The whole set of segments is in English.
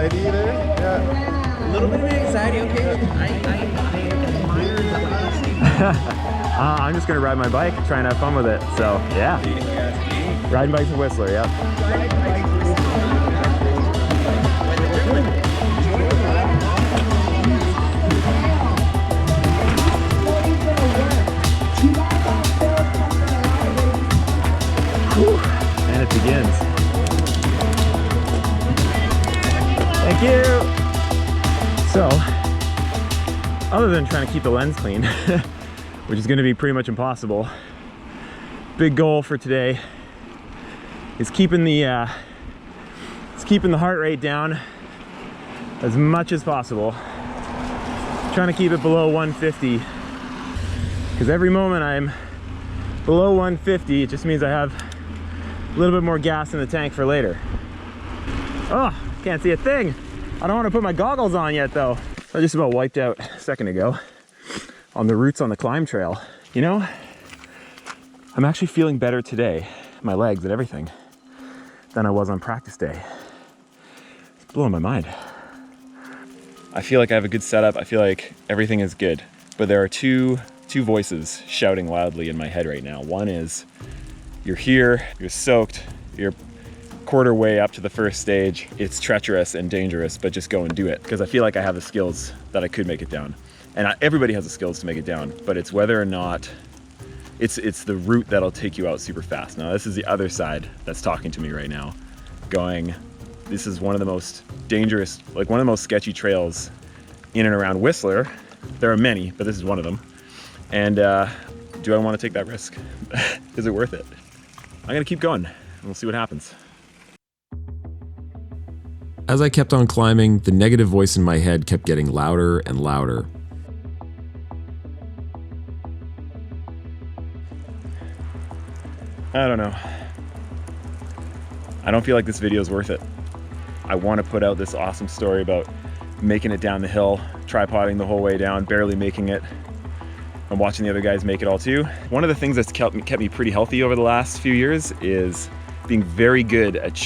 anxiety there? Yeah. A little bit of anxiety, okay. I admire the honesty. I'm just gonna ride my bike, try and have fun with it. So yeah, riding bikes in Whistler. Yep. Whew. And it begins. Thank you. So, other than trying to keep the lens clean, which is going to be pretty much impossible, big goal for today is keeping the heart rate down as much as possible. Trying to keep it below 150, because every moment I'm below 150, it just means I have a little bit more gas in the tank for later. Oh, can't see a thing. I don't want to put my goggles on yet though. I just about wiped out a second ago on the roots on the climb trail. You know, I'm actually feeling better today, my legs and everything, than I was on practice day. It's blowing my mind. I feel like I have a good setup. I feel like everything is good, but there are two voices shouting loudly in my head right now. One is, you're here, you're soaked, you're quarter way up to the first stage. It's treacherous and dangerous, but just go and do it. Because I feel like I have the skills that I could make it down. And everybody has the skills to make it down, but it's whether or not it's the route that'll take you out super fast. Now this is the other side that's talking to me right now, going, this is one of the most dangerous, like one of the most sketchy trails in and around Whistler. There are many, but this is one of them. And do I want to take that risk? Is it worth it? I'm gonna keep going and we'll see what happens. As I kept on climbing, the negative voice in my head kept getting louder and louder. I don't know. I don't feel like this video is worth it. I want to put out this awesome story about making it down the hill, tripoding the whole way down, barely making it. I'm watching the other guys make it all too. One of the things that's kept me pretty healthy over the last few years is being very good at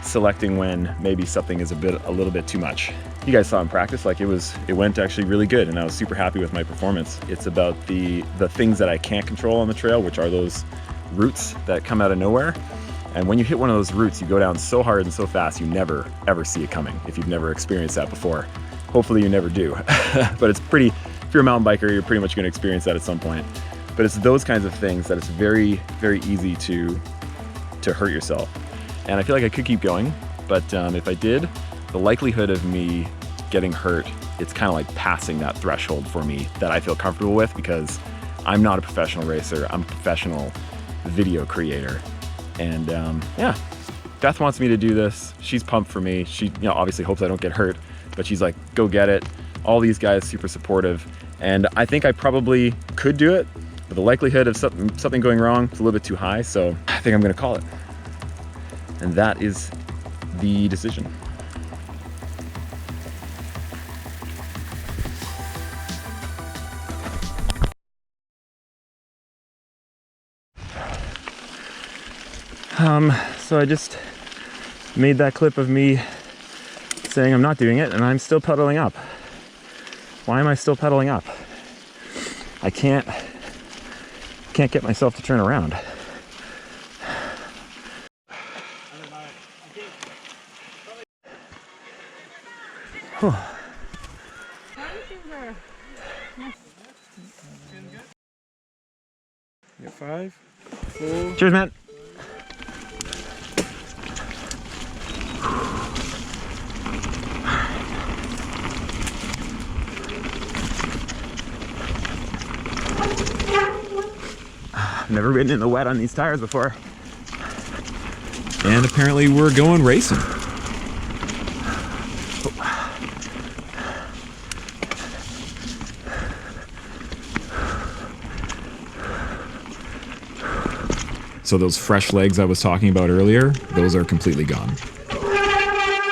selecting when maybe something is a little bit too much. You guys saw in practice, like it went actually really good and I was super happy with my performance. It's about the things that I can't control on the trail, which are those roots that come out of nowhere. And when you hit one of those roots, you go down so hard and so fast, you never ever see it coming if you've never experienced that before. Hopefully you never do. But it's pretty, if you're a mountain biker, you're pretty much gonna experience that at some point. But it's those kinds of things that it's very, very easy to hurt yourself. And I feel like I could keep going, but if I did, the likelihood of me getting hurt, it's kind of like passing that threshold for me that I feel comfortable with, because I'm not a professional racer, I'm a professional video creator. And yeah, Beth wants me to do this. She's pumped for me. She, obviously hopes I don't get hurt, but she's like, go get it. All these guys super supportive. And I think I probably could do it, but the likelihood of something going wrong is a little bit too high. So I think I'm gonna call it. And that is the decision. So I just made that clip of me saying I'm not doing it, and I'm still pedaling up. Why am I still pedaling up? I can't get myself to turn around. Whew. You got 5, 4. Cheers, man. I've never ridden in the wet on these tires before. And apparently we're going racing. So those fresh legs I was talking about earlier, those are completely gone.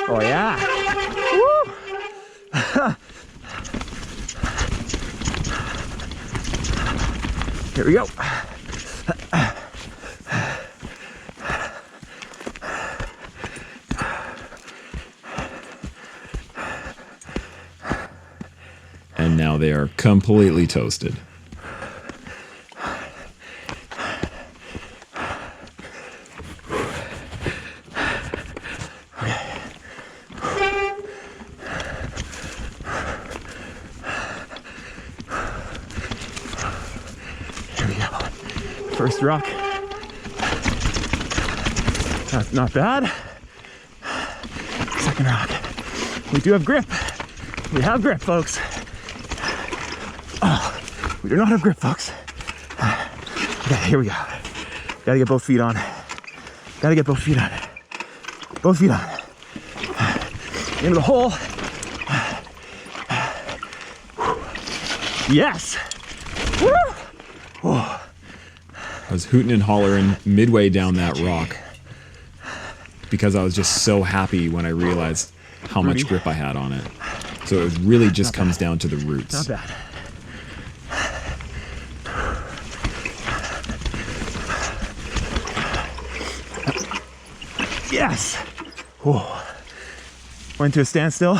Oh yeah. Woo! Here we go. now they are completely toasted. Here we go. First rock. That's not bad. Second rock. We do have grip. We have grip, folks. Oh, we do not have grip, folks. Okay, here we go. Gotta get both feet on. Gotta get both feet on. Both feet on. Into the hole. Yes. Woo! Oh. I was hooting and hollering midway down that rock because I was just so happy when I realized how much grip I had on it. So it really just comes down to the roots. Not bad. Yes. Whoa. Went to a standstill.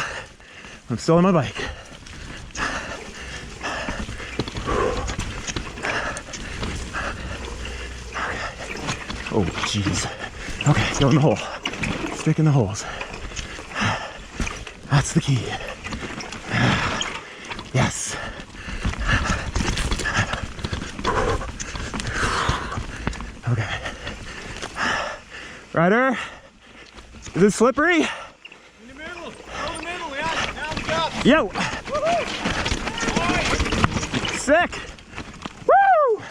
I'm still on my bike. Oh, jeez. Okay, go in the hole. Stick in the holes. That's the key. Yes. Okay. Ryder, is it slippery? In the middle. Go in the middle, yeah. Down the top. Yo. Sick. Woo!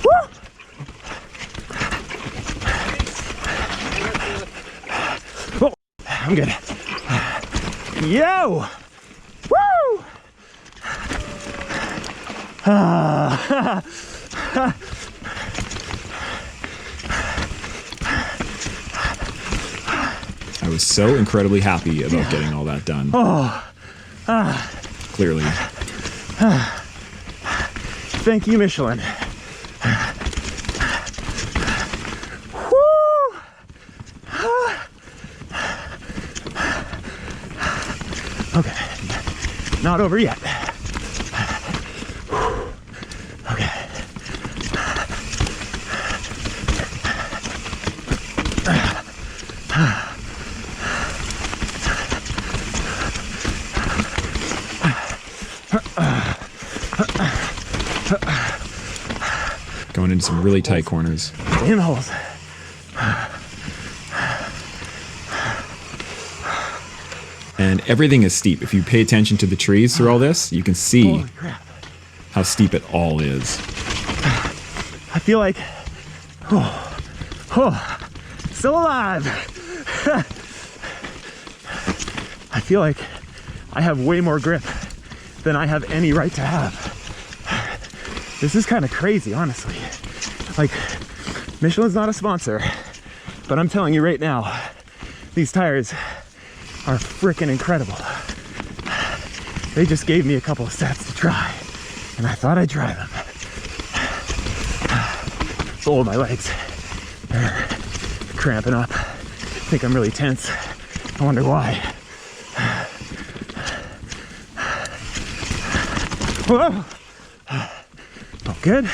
Woo! Oh, I'm good. Yo! Woo! I was so incredibly happy about getting all that done. Clearly. Thank you, Michelin. Woo! Okay, not over yet. Okay. Going into some really tight corners. In the holes. And everything is steep. If you pay attention to the trees through all this, you can see Holy crap. how steep it all is. I feel like, still alive. I feel like I have way more grip than I have any right to have. This is kind of crazy, honestly. Like, Michelin's not a sponsor, but I'm telling you right now, these tires are freaking incredible. They just gave me a couple of sets to try, and I thought I'd try them. Oh, my legs, they're cramping up. I think I'm really tense. I wonder why. Whoa! Oh, good.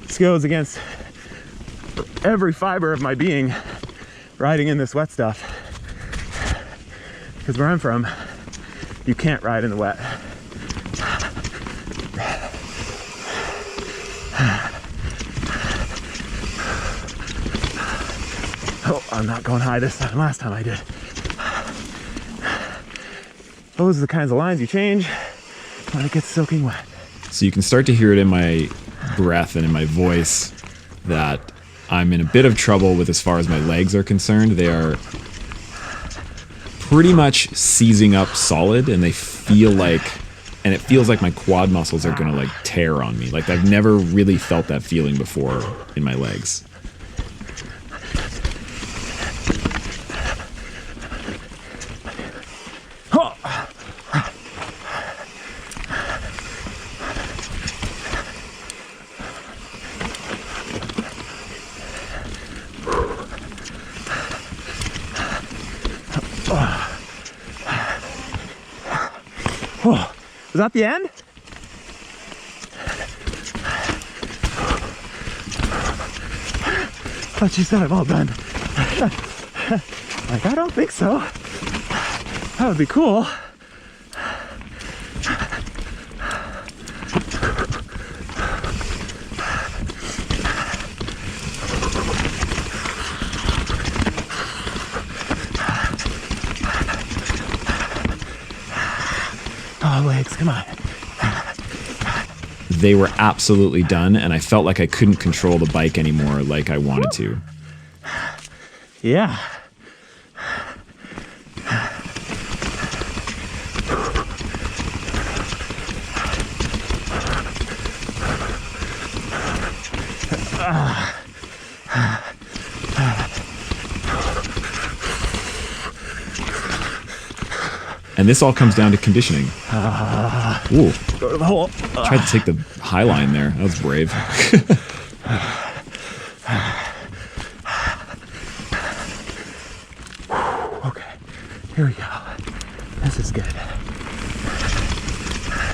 This goes against every fiber of my being riding in this wet stuff. Because where I'm from, you can't ride in the wet. Oh, I'm not going high this time. Last time I did. Those are the kinds of lines you change when it gets soaking wet. So you can start to hear it in my breath and in my voice that I'm in a bit of trouble with as far as my legs are concerned. They are pretty much seizing up solid, and they feel like, and it feels like my quad muscles are gonna like tear on me. Like I've never really felt that feeling before in my legs. Oh, was that the end? I thought you said I'm all done. Like, I don't think so. That would be cool. Oh, legs, come on. They were absolutely done, and I felt like I couldn't control the bike anymore like I wanted to. Yeah. And this all comes down to conditioning. Ooh. Go to the hole. Tried to take the high line there. That was brave. Okay, here we go. This is good.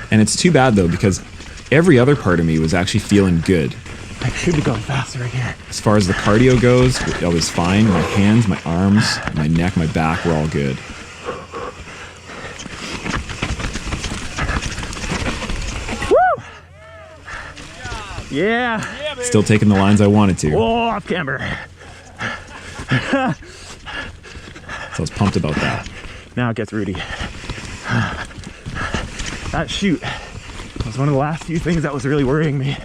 And it's too bad though, because every other part of me was actually feeling good. I should be going faster right here. As far as the cardio goes, I was fine. My hands, my arms, my neck, my back were all good. Woo! Yeah. Still taking the lines I wanted to. Oh, off camber. So I was pumped about that. Now it gets Rudy. That chute was one of the last few things that was really worrying me.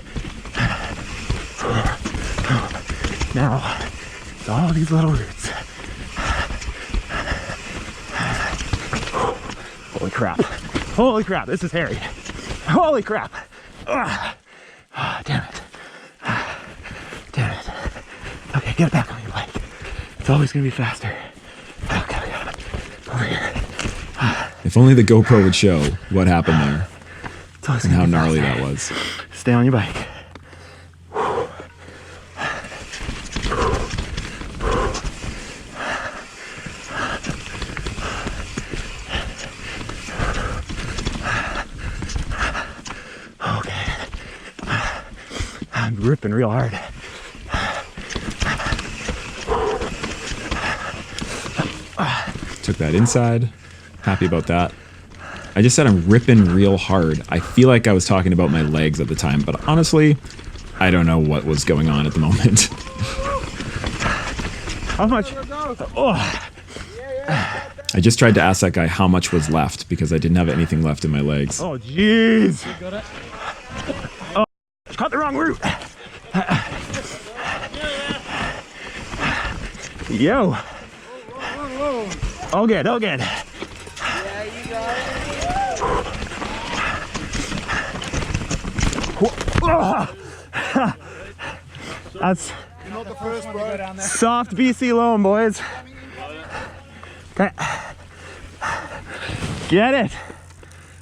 Now, it's all these little roots. Holy crap. Holy crap, this is hairy. Holy crap. Ah, damn it. Damn it. Okay, get it back on your bike. It's always gonna be faster. Okay, over here. If only the GoPro would show what happened there It's always and gonna how be gnarly faster. that was. Stay on your bike. Okay. I'm ripping real hard. Took that inside. Happy about that. I just said I'm ripping real hard. I feel like I was talking about my legs at the time, but honestly, I don't know what was going on at the moment. How much? Oh, I just tried to ask that guy how much was left because I didn't have anything left in my legs. oh, jeez. Oh, caught the wrong route. Yo. All good, all good. Yeah, you got it. That's You're not the first, bro. soft BC loam, boys. Okay. Get it.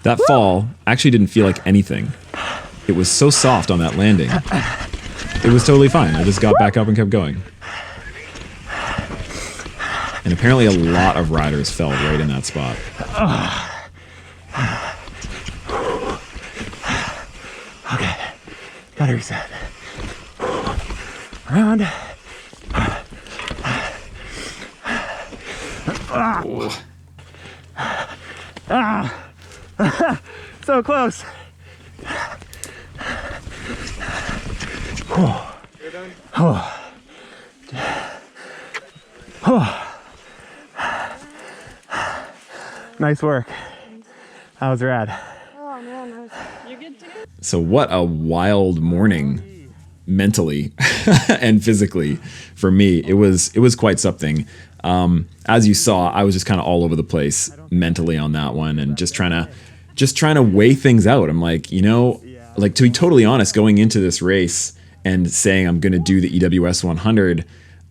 That fall actually didn't feel like anything. It was so soft on that landing. It was totally fine. I just got back up and kept going. And apparently a lot of riders fell right in that spot. Okay. Gotta reset. Around. So close. Nice work. That was rad. Oh man, you're good to go. So what a wild morning mentally and physically for me. It was quite something. As you saw, I was just kind of all over the place mentally on that one and just trying to weigh things out. I'm like, like to be totally honest, going into this race and saying I'm going to do the EWS100,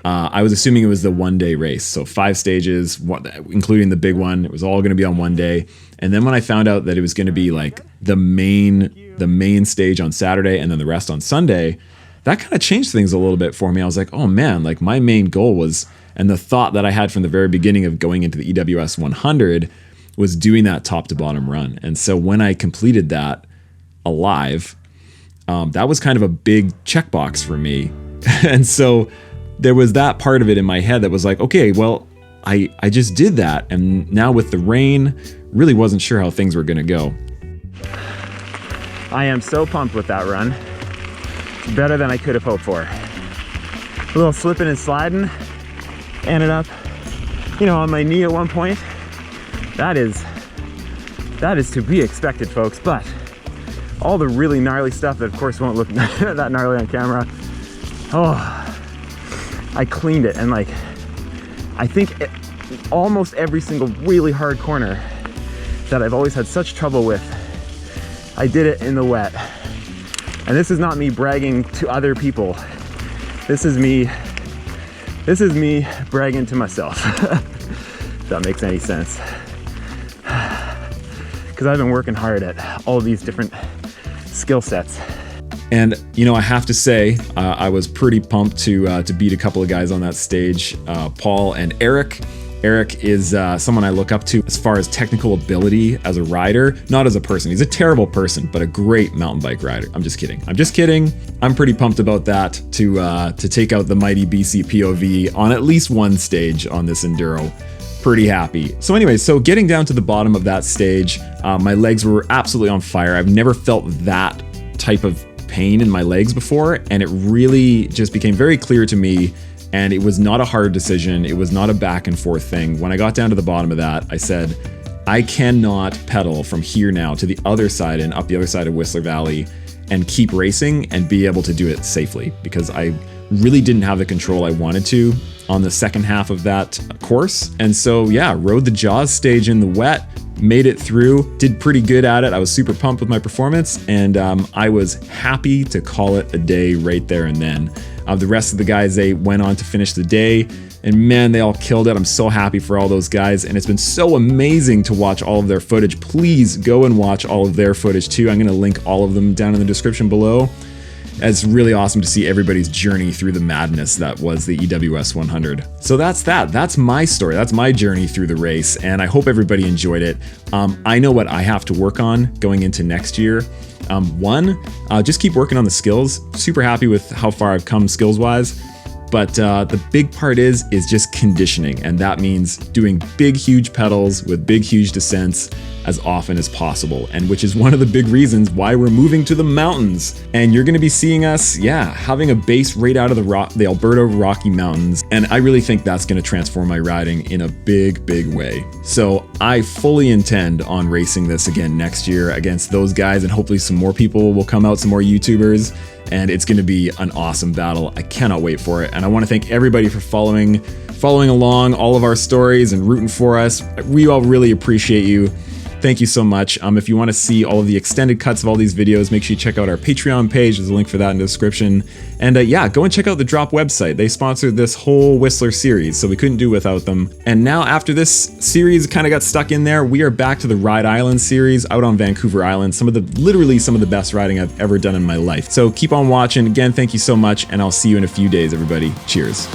I was assuming it was the one-day race. So 5 stages, including the big one. It was all going to be on one day. And then when I found out that it was going to be like the main stage on Saturday and then the rest on Sunday, that kind of changed things a little bit for me. I was like, oh man, like my main goal was And the thought that I had from the very beginning of going into the EWS100 was doing that top to bottom run. And so when I completed that alive, that was kind of a big checkbox for me. And so there was that part of it in my head that was like, okay, well, I just did that. And now with the rain, really wasn't sure how things were going to go. I am so pumped with that run. It's better than I could have hoped for. A little slipping and sliding. Ended up, you know, on my knee at one point. That is to be expected, folks. But all the really gnarly stuff that of course won't look that gnarly on camera. Oh, I cleaned it, and like, I think almost every single really hard corner that I've always had such trouble with, I did it in the wet. And this is not me bragging to other people. This is me bragging to myself. If that makes any sense. Because I've been working hard at all these different skill sets. And, you know, I have to say, I was pretty pumped to beat a couple of guys on that stage, Paul and Eric. Eric is someone I look up to as far as technical ability as a rider, not as a person. He's a terrible person, but a great mountain bike rider. I'm just kidding. I'm pretty pumped about that to take out the mighty BC POV on at least one stage on this enduro. Pretty happy. So anyway, so getting down to the bottom of that stage, my legs were absolutely on fire. I've never felt that type of pain in my legs before, and it really just became very clear to me. And it was not a hard decision. It was not a back and forth thing. When I got down to the bottom of that, I said, I cannot pedal from here now to the other side and up the other side of Whistler Valley and keep racing and be able to do it safely, because I really didn't have the control I wanted to on the second half of that course. And so, yeah, rode the Jaws stage in the wet, made it through, did pretty good at it. I was super pumped with my performance, and I was happy to call it a day right there and then. The rest of the guys, they went on to finish the day, and man, they all killed it. I'm so happy for all those guys, and it's been so amazing to watch all of their footage. Please go and watch all of their footage too. I'm gonna link all of them down in the description below. It's really awesome to see everybody's journey through the madness that was the EWS100. So that's my story. That's my journey through the race, and I hope everybody enjoyed it. I know what I have to work on going into next year. One, just keep working on the skills. Super happy with how far I've come skills-wise. But the big part is just conditioning, and that means doing big, huge pedals with big, huge descents as often as possible, and which is one of the big reasons why we're moving to the mountains. And you're gonna be seeing us, having a base right out of the Alberta Rocky Mountains, and I really think that's gonna transform my riding in a big, big way. So I fully intend on racing this again next year against those guys, and hopefully some more people will come out, some more YouTubers, and it's gonna be an awesome battle. I cannot wait for it. And I wanna thank everybody for following along all of our stories and rooting for us. We all really appreciate you. Thank you so much. If you want to see all of the extended cuts of all these videos, make sure you check out our Patreon page. There's a link for that in the description. And go and check out the Drop website. They sponsored this whole Whistler series, so we couldn't do without them. And now after this series kind of got stuck in there, we are back to the Ride Island series out on Vancouver Island. Literally some of the best riding I've ever done in my life. So keep on watching. Again, thank you so much, and I'll see you in a few days, everybody. Cheers.